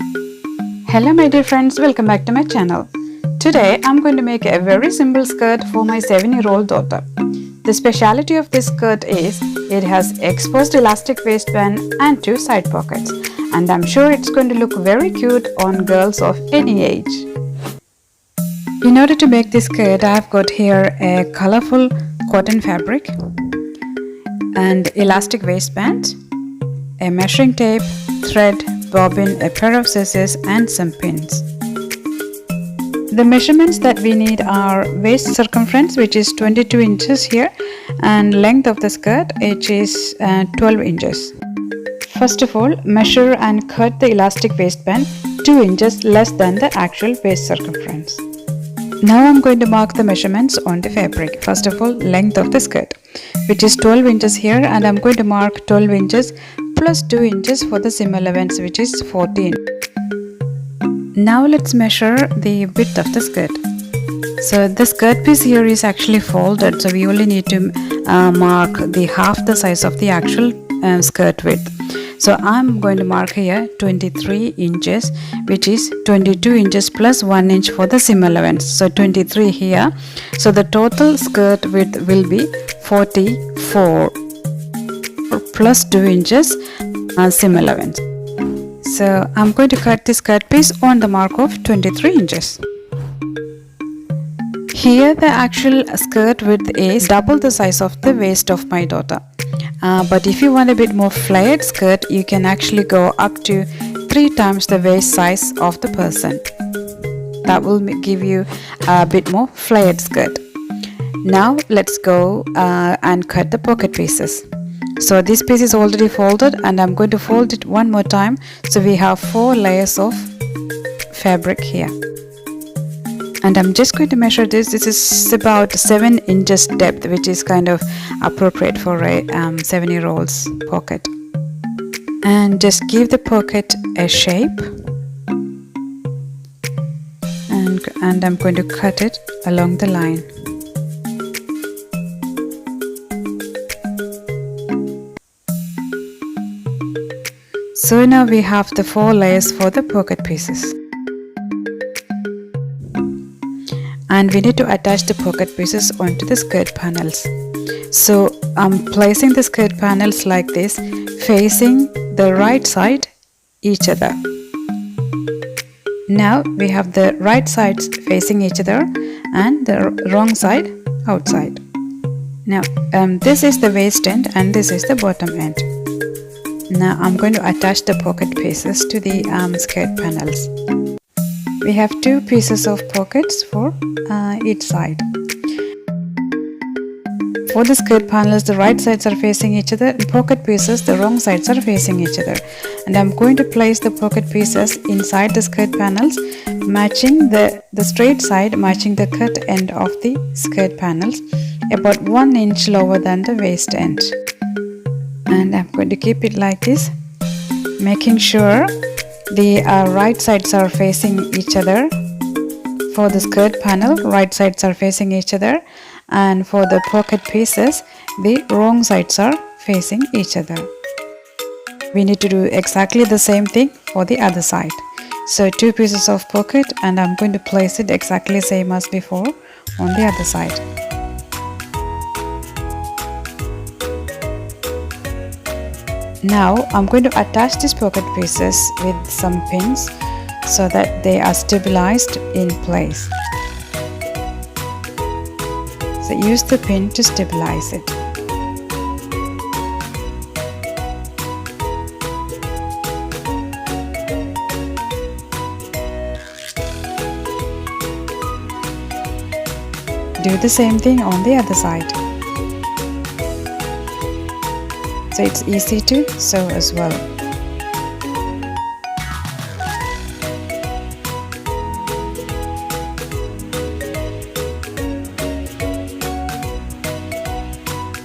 Hello my dear friends, welcome back to my channel. Today I'm going to make a very simple skirt for my 7-year-old daughter. The speciality of this skirt is it has exposed elastic waistband and 2 side pockets, and I'm sure it's going to look very cute on girls of any age. In order to make this skirt, I've got here a colorful cotton fabric and elastic waistband, a measuring tape, thread, bobbin, a pair of scissors and some pins. The measurements that we need are waist circumference, which is 22 inches here, and length of the skirt, which is 12 inches. First of all, measure and cut the elastic waistband 2 inches less than the actual waist circumference. Now I'm going to mark the measurements on the fabric. First of all, length of the skirt, which is 12 inches here, and I'm going to mark 12 inches plus 2 inches for the seam allowance, which is 14. Now let's measure the width of the skirt. So the skirt piece here is actually folded, so we only need to mark the half the size of the actual skirt width. So I'm going to mark here 23 inches, which is 22 inches plus 1 inch for the seam allowance. So 23 here. So the total skirt width will be 44 plus 2 inches seam allowance. So I'm going to cut the skirt piece on the mark of 23 inches. Here the actual skirt width is double the size of the waist of my daughter. But if you want a bit more flared skirt, you can actually go up to 3 times the waist size of the person. That will give you a bit more flared skirt. Now let's go and cut the pocket pieces. So this piece is already folded, and I'm going to fold it one more time, so we have 4 layers of fabric here. And I'm just going to measure this. This is about 7 inches depth, which is kind of appropriate for a 7-year-old's pocket. And just give the pocket a shape, and I'm going to cut it along the line. So now we have the 4 layers for the pocket pieces. And we need to attach the pocket pieces onto the skirt panels. So I'm placing the skirt panels like this, facing the right side each other. Now we have the right sides facing each other and the wrong side outside. Now this is the waist end and this is the bottom end. Now I'm going to attach the pocket pieces to the skirt panels. We have 2 pieces of pockets for each side. For the skirt panels, the right sides are facing each other, and pocket pieces, the wrong sides are facing each other. And I'm going to place the pocket pieces inside the skirt panels, matching the straight side, matching the cut end of the skirt panels, about 1 inch lower than the waist end. And I'm going to keep it like this, making sure the right sides are facing each other. For the skirt panel, right sides are facing each other, and for the pocket pieces, the wrong sides are facing each other. We need to do exactly the same thing for the other side. So 2 pieces of pocket, and I'm going to place it exactly same as before on the other side. Now I'm going to attach these pocket pieces with some pins so that they are stabilized in place. So use the pin to stabilize it. Do the same thing on the other side. So it's easy to sew as well.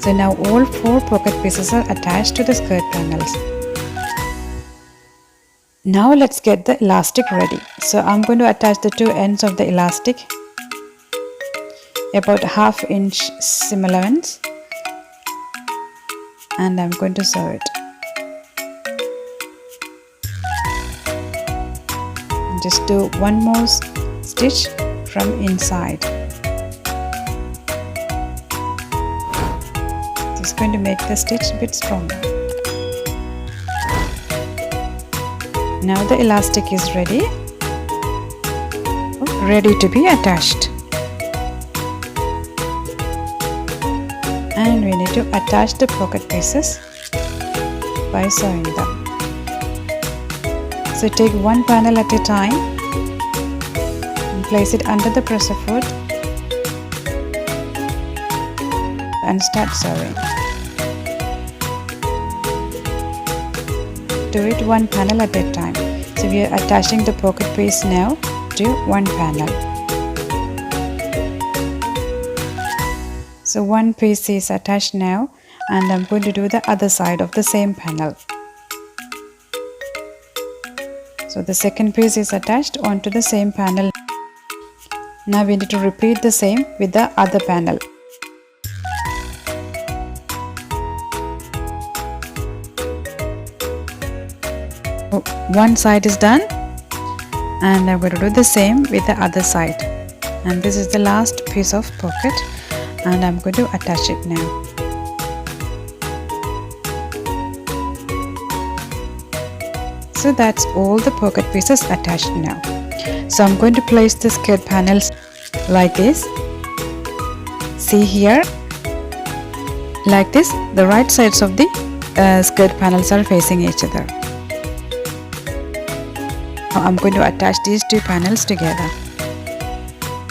So now all 4 pocket pieces are attached to the skirt panels. Now let's get the elastic ready. So I'm going to attach the 2 ends of the elastic, about 1/2 inch seam allowance, and I'm going to sew it. just do one more stitch from inside. This is going to make the stitch a bit stronger. Now the elastic is ready to be attached. And we need to attach the pocket pieces by sewing them. So take one panel at a time and place it under the presser foot and start sewing. Do it one panel at a time. So we are attaching the pocket piece now to one panel. So one piece is attached now, and I'm going to do the other side of the same panel. So the second piece is attached onto the same panel. Now we need to repeat the same with the other panel. One side is done, and I'm going to do the same with the other side. And this is the last piece of pocket, and I'm going to attach it now. So that's all the pocket pieces attached now. So I'm going to place the skirt panels like this. See here, like this, the right sides of the skirt panels are facing each other. Now I'm going to attach these two panels together.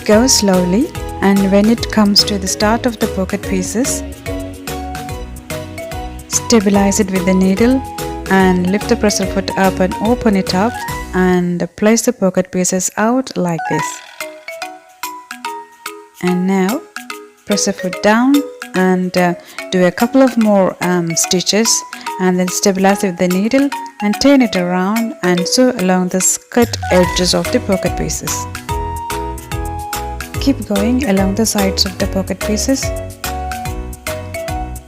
Go slowly, and when it comes to the start of the pocket pieces, stabilize it with the needle and lift the presser foot up and open it up and place the pocket pieces out like this. And now press the foot down and do a couple of more stitches, and then stabilize it with the needle and turn it around and sew along the skirt edges of the pocket pieces. Keep going along the sides of the pocket pieces.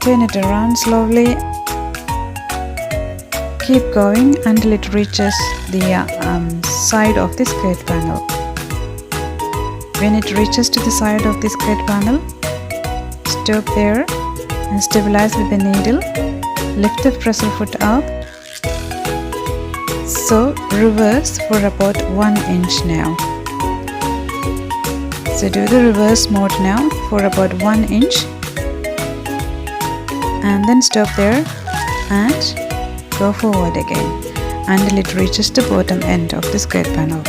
Turn it around slowly. Keep going until it reaches the side of the skirt panel. When it reaches to the side of the skirt panel, stop there and stabilize with the needle. Lift the presser foot up. So reverse for about 1 inch now. So do the reverse mode now for about 1 inch, and then stop there and go forward again until it reaches the bottom end of the skirt panel.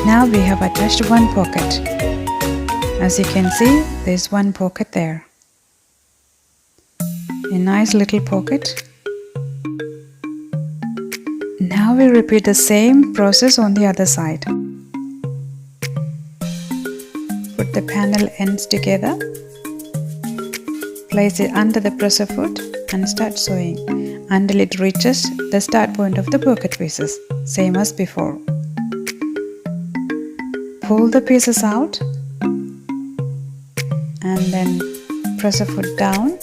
Now we have attached one pocket. As you can see, there's one pocket there. A nice little pocket. Now we repeat the same process on the other side. Put the panel ends together. Place it under the presser foot and start sewing until it reaches the start point of the pocket pieces, same as before. Pull the pieces out and then press the foot down.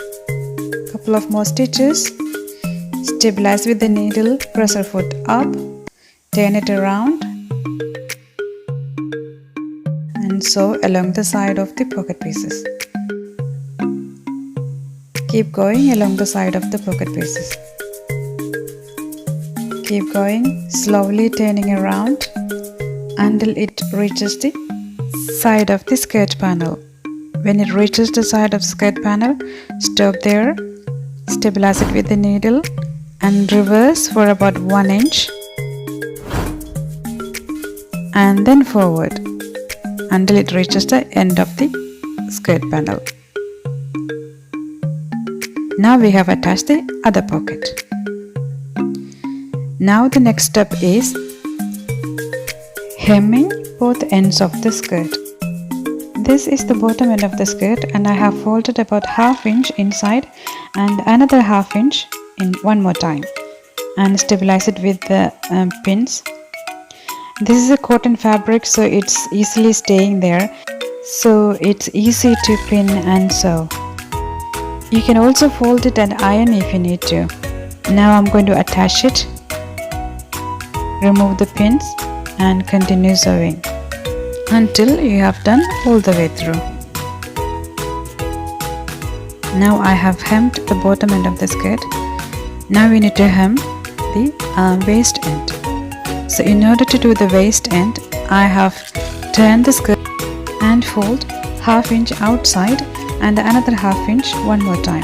Couple of more stitches. Stabilize with the needle, press the foot up, turn it around and sew along the side of the pocket pieces. Keep going along the side of the pocket pieces. Keep going, slowly turning around until it reaches the side of the skirt panel. When it reaches the side of the skirt panel, stop there, stabilize it with the needle and reverse for about 1 inch and then forward until it reaches the end of the skirt panel. Now we have attached the other pocket. Now the next step is hemming both ends of the skirt. This is the bottom end of the skirt, and I have folded about ½ inch inside and another ½ inch in one more time and stabilize it with the pins. This is a cotton fabric, so it's easily staying there, so it's easy to pin and sew. You can also fold it and iron if you need to. Now I'm going to attach it. Remove the pins and continue sewing until you have done all the way through. Now I have hemmed the bottom end of the skirt. Now we need to hem the waist end. So in order to do the waist end, I have turned the skirt and fold ½ inch outside and another ½ inch one more time,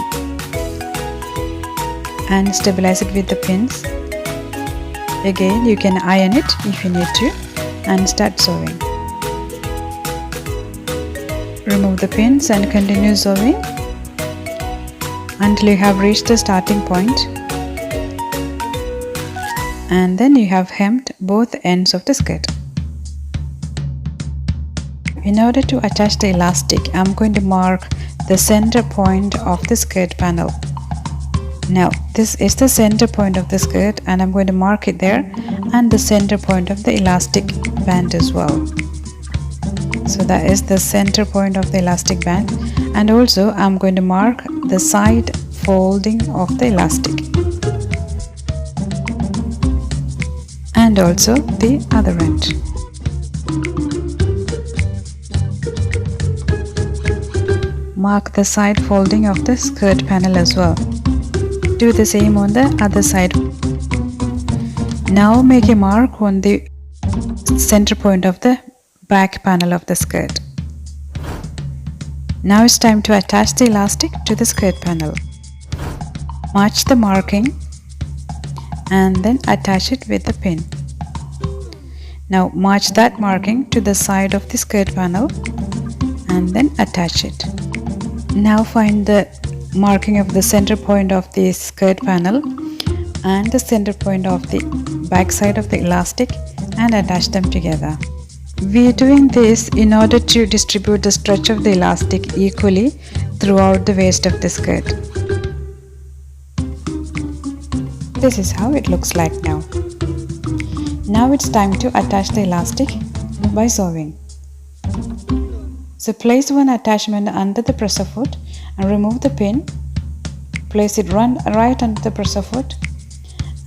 and stabilize it with the pins. Again, you can iron it if you need to and start sewing. Remove the pins and continue sewing until you have reached the starting point, and then you have hemmed both ends of the skirt. In order to attach the elastic, I'm going to mark the center point of the skirt panel. Now this is the center point of the skirt, and I'm going to mark it there, and the center point of the elastic band as well. So that is the center point of the elastic band, and also I'm going to mark the side folding of the elastic and also the other end. Mark the side folding of the skirt panel as well. Do the same on the other side. Now make a mark on the center point of the back panel of the skirt. Now it's time to attach the elastic to the skirt panel. Match the marking and then attach it with the pin. Now match that marking to the side of the skirt panel and then attach it. Now find the marking of the center point of the skirt panel and the center point of the back side of the elastic and attach them together. We are doing this in order to distribute the stretch of the elastic equally throughout the waist of the skirt. This is how it looks like now. Now it's time to attach the elastic by sewing. So place one attachment under the presser foot and remove the pin. Place it right under the presser foot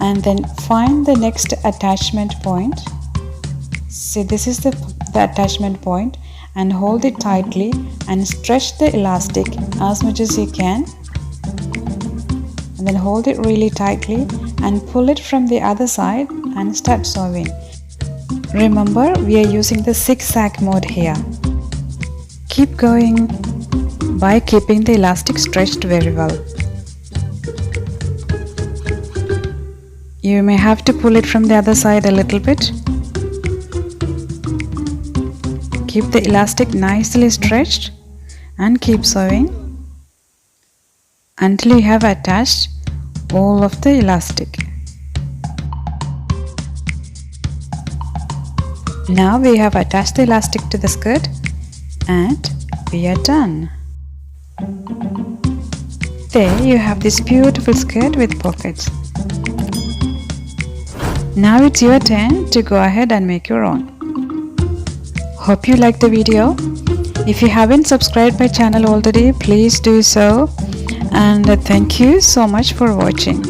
and then find the next attachment point. See, this is the attachment point, and hold it tightly and stretch the elastic as much as you can, and then hold it really tightly and pull it from the other side and start sewing. Remember, we are using the zigzag mode here. Keep going by keeping the elastic stretched very well. You may have to pull it from the other side a little bit. Keep the elastic nicely stretched and keep sewing until you have attached all of the elastic. Now we have attached the elastic to the skirt and we are done. There you have this beautiful skirt with pockets. Now it's your turn to go ahead and make your own. Hope you liked the video. If you haven't subscribed my channel already, please do so, and thank you so much for watching.